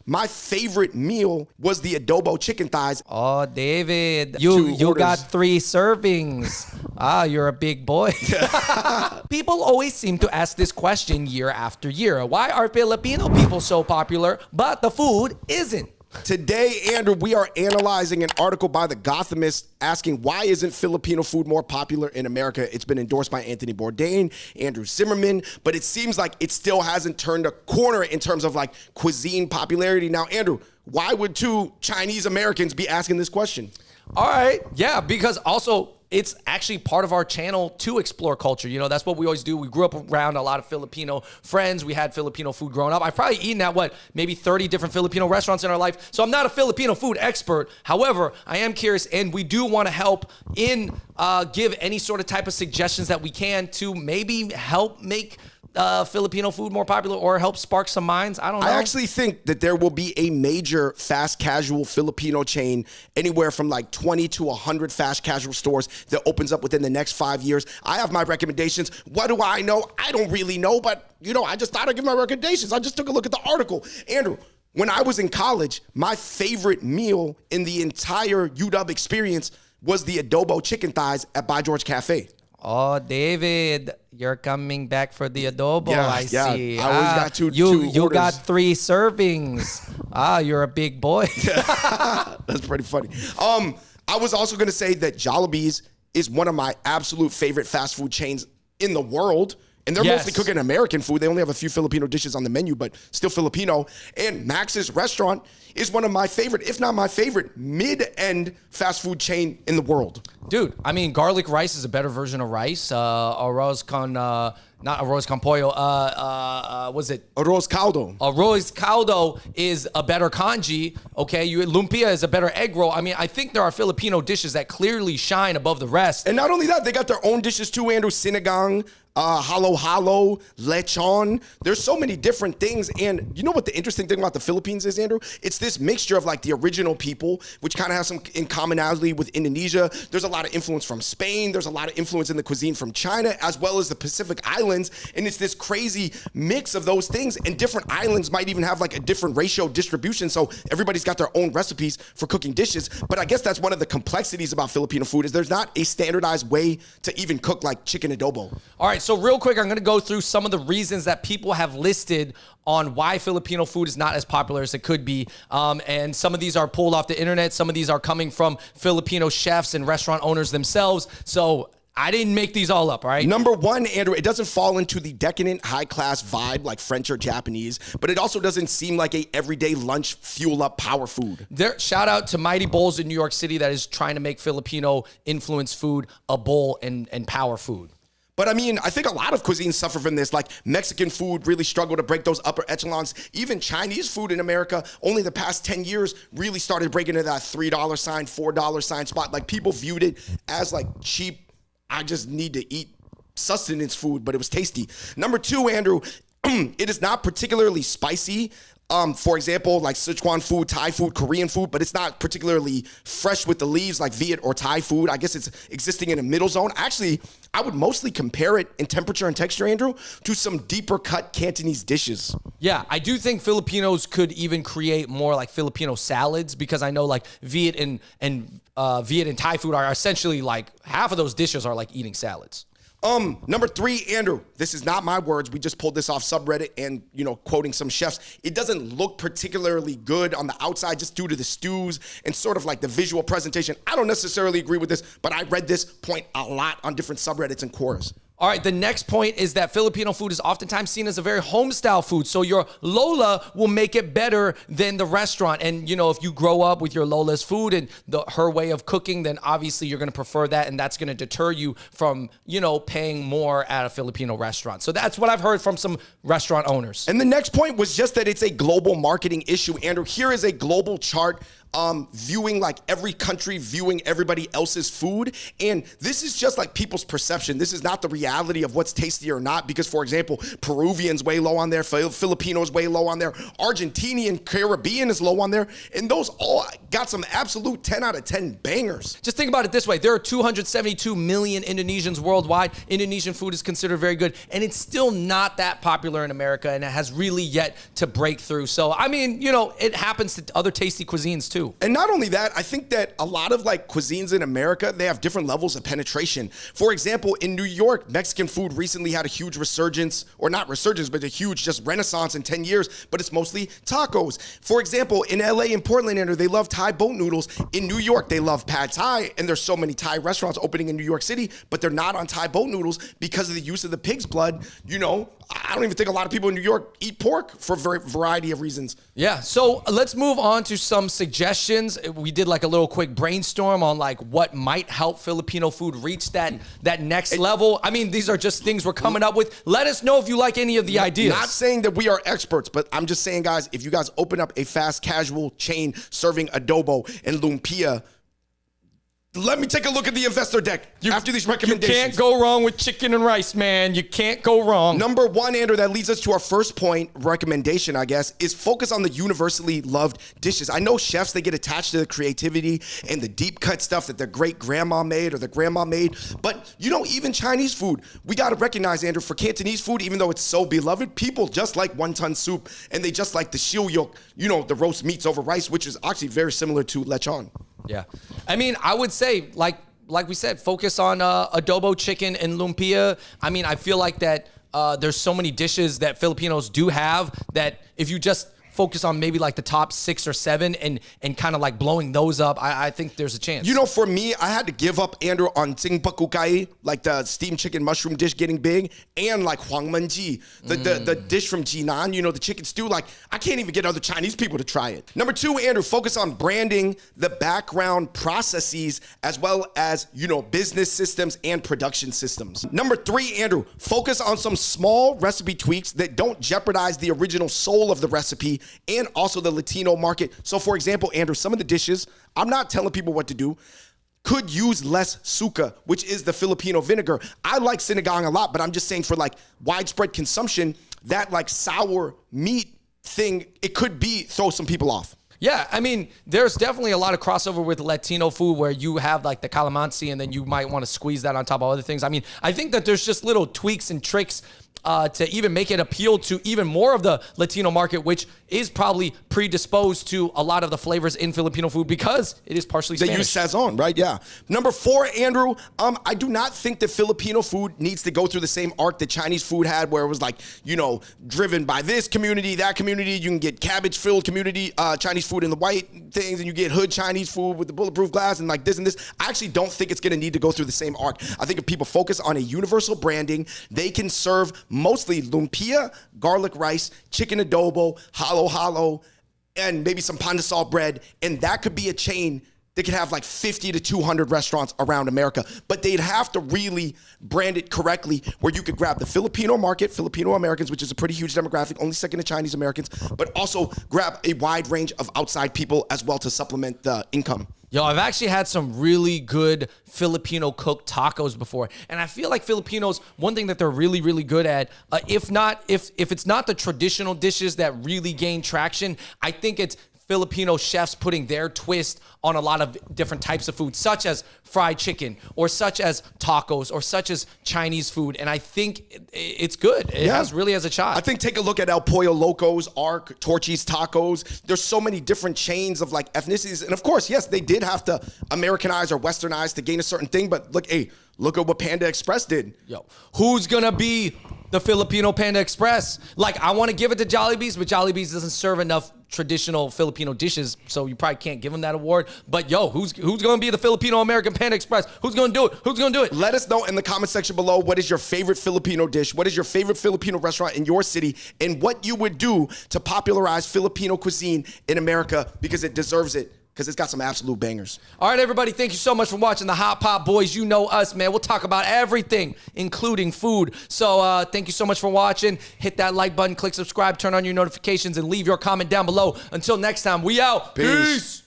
My favorite meal was the adobo chicken thighs. Oh, David, you got 3 servings. You're a big boy. People always seem to ask this question year after year. Why are Filipino people so popular, but the food isn't? Today, Andrew, we are analyzing an article by The Gothamist asking why isn't Filipino food more popular in America? It's been endorsed by Anthony Bourdain, Andrew Zimmerman, but it seems like it still hasn't turned a corner in terms of like cuisine popularity. Now, Andrew, why would 2 Chinese Americans be asking this question? All right. Yeah, because also it's actually part of our channel to explore culture. You know, that's what we always do. We grew up around a lot of Filipino friends. We had Filipino food growing up. I've probably eaten at maybe 30 different Filipino restaurants in our life. So I'm not a Filipino food expert. However, I am curious, and we do want to help give any sort of type of suggestions that we can to maybe help make Filipino food more popular or help spark some minds. I don't know. I actually think that there will be a major fast casual Filipino chain, anywhere from like 20 to 100 fast casual stores that opens up within the next 5 years. I have my recommendations. What do I know? I don't really know, but I just thought I'd give my recommendations. I just took a look at the article. Andrew, when I was in college, my favorite meal in the entire UW experience was the adobo chicken thighs at By George Cafe. Oh, David, you're coming back for the adobo. I see. I always got two You orders. got 3 servings. You're a big boy. That's pretty funny. I was also going to say that Jollibee's is one of my absolute favorite fast food chains in the world. And they're mostly cooking American food. They only have a few Filipino dishes on the menu, but still Filipino. And Max's Restaurant is one of my favorite, if not my favorite, mid-end fast food chain in the world. Dude, I mean, garlic rice is a better version of rice. Arroz con, not arroz con pollo. Was it? Arroz caldo. Arroz caldo is a better kanji. Okay, lumpia is a better egg roll. I mean, I think there are Filipino dishes that clearly shine above the rest. And not only that, they got their own dishes too, Andrew. Sinigang, halo, lechon. There's so many different things. And you know what the interesting thing about the Philippines is, Andrew? It's this mixture of like the original people, which kind of has some in commonality with Indonesia. There's a lot of influence from Spain. There's a lot of influence in the cuisine from China, as well as the Pacific Islands. And it's this crazy mix of those things. And different islands might even have like a different ratio distribution. So everybody's got their own recipes for cooking dishes. But I guess that's one of the complexities about Filipino food is there's not a standardized way to even cook like chicken adobo. All right, so real quick, I'm going to go through some of the reasons that people have listed on why Filipino food is not as popular as it could be. And some of these are pulled off the internet. Some of these are coming from Filipino chefs and restaurant owners themselves. So I didn't make these all up, all right? Number 1, Andrew, it doesn't fall into the decadent high-class vibe like French or Japanese, but it also doesn't seem like a everyday lunch fuel-up power food. Shout out to Mighty Bowls in New York City that is trying to make Filipino influence food a bowl and power food. But I mean, I think a lot of cuisines suffer from this. Like Mexican food really struggled to break those upper echelons. Even Chinese food in America, only the past 10 years, really started breaking into that $3 sign, $4 sign spot. Like people viewed it as like cheap, I just need to eat sustenance food, but it was tasty. Number 2, Andrew, it is not particularly spicy. For example, like Sichuan food, Thai food, Korean food, but it's not particularly fresh with the leaves like Viet or Thai food. I guess it's existing in a middle zone. Actually, I would mostly compare it in temperature and texture, Andrew, to some deeper cut Cantonese dishes. Yeah, I do think Filipinos could even create more like Filipino salads because I know like Viet and Thai food are essentially like half of those dishes are like eating salads. Number 3, Andrew, this is not my words. We just pulled this off subreddit and, quoting some chefs. It doesn't look particularly good on the outside just due to the stews and sort of like the visual presentation. I don't necessarily agree with this, but I read this point a lot on different subreddits and quores. All right, the next point is that Filipino food is oftentimes seen as a very home-style food. So your Lola will make it better than the restaurant. And, if you grow up with your Lola's food and her way of cooking, then obviously you're going to prefer that. And that's going to deter you from, paying more at a Filipino restaurant. So that's what I've heard from some restaurant owners. And the next point was just that it's a global marketing issue. Andrew, here is a global chart viewing like every country, viewing everybody else's food. And this is just like people's perception. This is not the reality of what's tasty or not. Because, for example, Peruvian's way low on there, Filipinos way low on there, Argentinian, Caribbean is low on there. And those all got some absolute 10 out of 10 bangers. Just think about it this way. There are 272 million Indonesians worldwide. Indonesian food is considered very good, and it's still not that popular in America, and it has really yet to break through. So, I mean, you know, it happens to other tasty cuisines too. And not only that, I think that a lot of like cuisines in America, they have different levels of penetration. For example, in New York, Mexican food recently had a huge resurgence, or not resurgence, but a huge just renaissance in 10 years, but it's mostly tacos. For example, in LA and Portland, Andrew, they love Thai boat noodles. In New York, they love pad Thai, and there's so many Thai restaurants opening in New York City, but they're not on Thai boat noodles because of the use of the pig's blood. You know, I don't even think a lot of people in New York eat pork for a variety of reasons. Yeah, so let's move on to some suggestions. We did like a little quick brainstorm on like what might help Filipino food reach that next level. I mean, these are just things we're coming up with. Let us know if you like any of the ideas. Not saying that we are experts, but I'm just saying, guys, if you guys open up a fast casual chain serving adobo and lumpia, let me take a look at the investor deck after these recommendations. You can't go wrong with chicken and rice, man. You can't go wrong. Number one, Andrew, that leads us to our first point, recommendation, I guess, is focus on the universally loved dishes. I know chefs, they get attached to the creativity and the deep cut stuff that their great grandma made or their grandma made. But, you know, even Chinese food, we got to recognize, Andrew, for Cantonese food, even though it's so beloved, people just like wonton soup and they just like the shiuyok, you know, the roast meats over rice, which is actually very similar to lechon. Yeah. I mean, I would say, like we said, focus on adobo chicken and lumpia. I mean, I feel like that there's so many dishes that Filipinos do have that if you just focus on maybe like the top 6 or 7 and kind of like blowing those up, I think there's a chance. You know, for me, I had to give up, Andrew, on Ting Pakukai, like the steamed chicken mushroom dish getting big, and like Huangmenji, the dish from Jinan, you know, the chicken stew. Like, I can't even get other Chinese people to try it. Number 2, Andrew, focus on branding the background processes as well as, you know, business systems and production systems. Number 3, Andrew, focus on some small recipe tweaks that don't jeopardize the original soul of the recipe and also the Latino market. So for example, Andrew, some of the dishes, I'm not telling people what to do, could use less suka, which is the Filipino vinegar. I like sinigang a lot, but I'm just saying for like widespread consumption, that like sour meat thing, it could throw some people off. Yeah, I mean, there's definitely a lot of crossover with Latino food where you have like the calamansi and then you might want to squeeze that on top of other things. I mean, I think that there's just little tweaks and tricks to even make it appeal to even more of the Latino market, which is probably predisposed to a lot of the flavors in Filipino food because it is partially Spanish. They use Sazon, right? Yeah. Number 4, Andrew, I do not think that Filipino food needs to go through the same arc that Chinese food had, where it was like, you know, driven by this community, that community. You can get cabbage-filled community Chinese food in the white things, and you get hood Chinese food with the bulletproof glass and like this and this. I actually don't think it's going to need to go through the same arc. I think if people focus on a universal branding, they can serve mostly lumpia, garlic rice, chicken adobo, halo, and maybe some pandesal bread. And that could be a chain that could have like 50 to 200 restaurants around America. But they'd have to really brand it correctly where you could grab the Filipino market, Filipino Americans, which is a pretty huge demographic, only second to Chinese Americans, but also grab a wide range of outside people as well to supplement the income. Yo, I've actually had some really good Filipino cooked tacos before. And I feel like Filipinos, one thing that they're really, really good at, if it's not the traditional dishes that really gain traction, I think it's Filipino chefs putting their twist on a lot of different types of food, such as fried chicken, or such as tacos, or such as Chinese food. And I think it's good. It really has a shot. I think take a look at El Pollo Loco's, Arc, Torchy's Tacos. There's so many different chains of like ethnicities. And of course, yes, they did have to Americanize or Westernize to gain a certain thing. But look at what Panda Express did. Yo, who's gonna be the Filipino Panda Express? Like, I want to give it to Jollibee's, but Jollibee's doesn't serve enough traditional Filipino dishes, so you probably can't give them that award. But yo, who's going to be the Filipino American Panda Express? Who's going to do it? Who's going to do it? Let us know in the comment section below, what is your favorite Filipino dish? What is your favorite Filipino restaurant in your city? And what you would do to popularize Filipino cuisine in America, because it deserves it. Because it's got some absolute bangers. All right, everybody, thank you so much for watching the Hot Pot Boys. You know us, man. We'll talk about everything, including food. So thank you so much for watching. Hit that like button, click subscribe, turn on your notifications, and leave your comment down below. Until next time, we out. Peace.